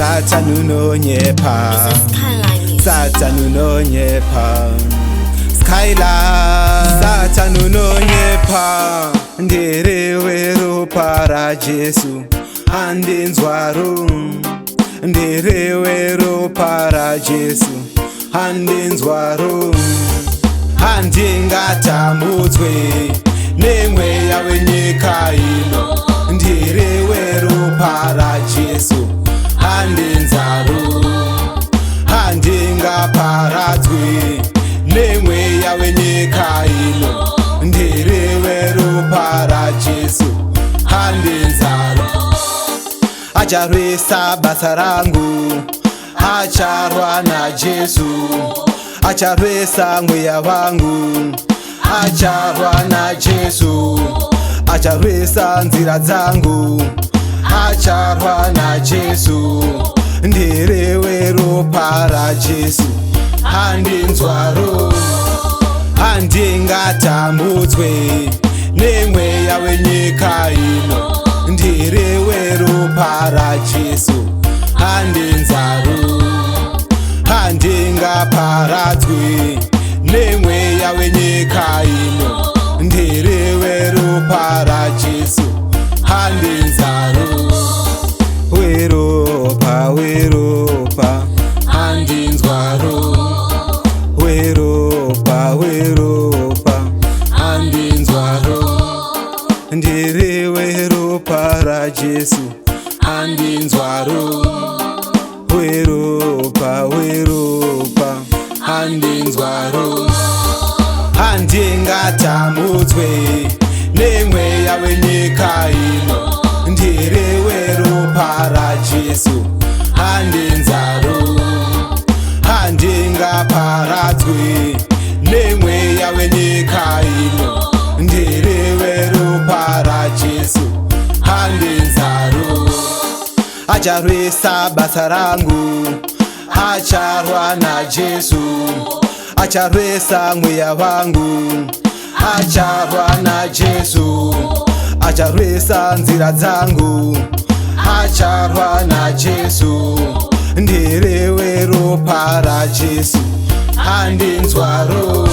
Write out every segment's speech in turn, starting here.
Satan unonyepa, Satan unonyepa, skyline. Satan unonyepa, ndirewe ropa ra Jesu, handinzwaro. Ndirewe ropa ra Jesu, handinzwaro. Handingatambudzwe nemweya wenyika ino. Ndirewe ropa ra Jesu, handinzwaro. Handingaparadzwe nemweya wenyika ino. Ndirewe ropa ra Jesu, handinzwaro. Acharwisa basa rangu, acharwa na Jesu. Acharwisa mweya wangu, acharwa na Jesu. Acharwisa nzira zangu, acharwa na Jesu. Ndirewe ropa ra Jesu, handinzwaro. Handingatambudzwe nemweya wenyika ino. Ndirewe ropa ra Jesu, handinzwaro. Handingaparadzwe nemweya wenyika ino. Ndirewe ropa ra Jesu, handinzwaro. Weropa, weropa, handinzwaro. Weropa, weropa, handinzwaro. Ndirewe ropa ra Jesu, handinzwaro. Weropa, weropa, handinzwaro. Handingatambudzwe nemweya wenyika ino. Ndirewe ropa ra Jesu, handinzwaro. Handingaparadzwe nemweya wenyika ino. Ndirewe ropa ra Jesu, handinzwaro. Acharwisa basa rangu, acharwa na Jesu. Acharwisa mweya wangu, acharwa na Jesu. Acharwisa nzira zangu, acharwa na Jesu. Ndirewe ropa ra Jesu, handinzwaro.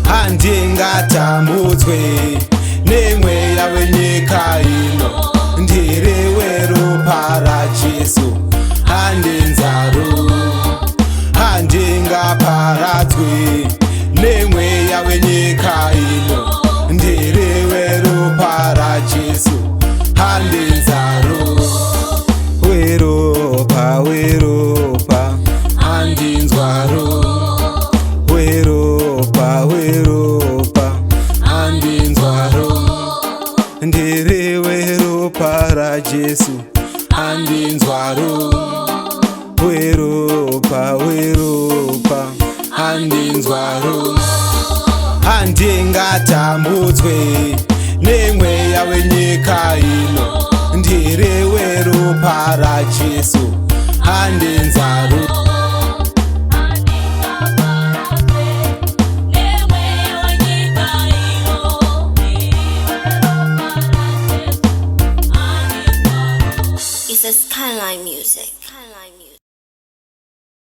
Handingatambudzwe nemweya wenyika ino. Ndirewe ropa ra Jesu, handinzwaro. Handingaparadzwe nemweya wenyika ino. Ndirewe ropa ra Jesu, handinzwaro. Weropa, weropa, handinzwaro. Weropa, weropa, handinzwaro. Ndirewe ropa ra Jesu, handinzwaro. Weropa, weropa, handinzwaro. Handingatambudzwe nemweya wenyika ino. Ndirewe ropa ra Jesu, handinzwaro.